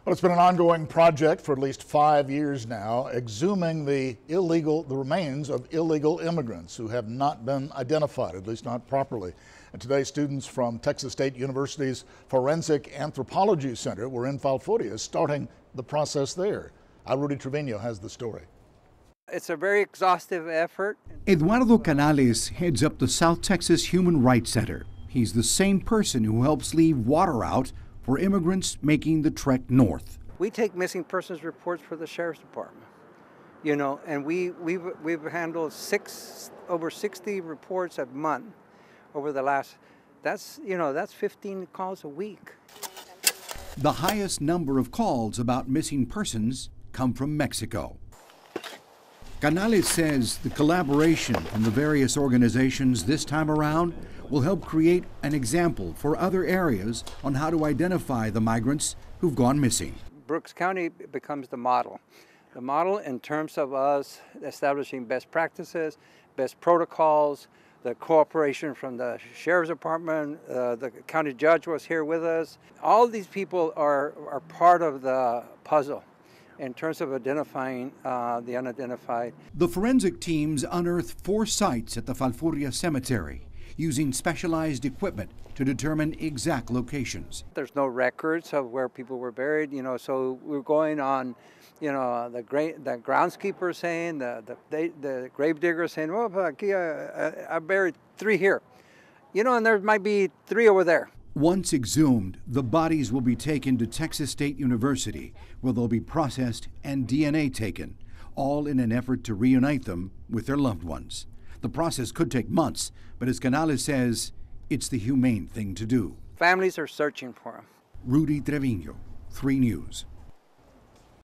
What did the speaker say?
Well, it's been an ongoing project for at least 5 years now, exhuming the remains of illegal immigrants who have not been identified, at least not properly. And today, students from Texas State University's Forensic Anthropology Center were in Falfurrias starting the process there. Rudy Trevino has the story. It's a very exhaustive effort. Eduardo Canales heads up the South Texas Human Rights Center. He's the same person who helps leave water out for immigrants making the trek north. We take missing persons reports for the Sheriff's Department, and we've handled over 60 reports a month over the last, that's 15 calls a week. The highest number of calls about missing persons come from Mexico. Canales says the collaboration from the various organizations this time around will help create an example for other areas on how to identify the migrants who've gone missing. Brooks County becomes the model. The model in terms of us establishing best practices, best protocols, the cooperation from the Sheriff's Department, the county judge was here with us. All these people are part of the puzzle in terms of identifying the unidentified. The forensic teams unearthed 4 sites at the Falfurrias cemetery, using specialized equipment to determine exact locations. There's no records of where people were buried, so we're going on, the groundskeeper saying, the grave digger saying, well, I buried 3 here, and there might be 3 over there. Once exhumed, the bodies will be taken to Texas State University, where they'll be processed and DNA taken, all in an effort to reunite them with their loved ones. The process could take months, but as Canales says, it's the humane thing to do. Families are searching for them. Rudy Trevino, 3 News.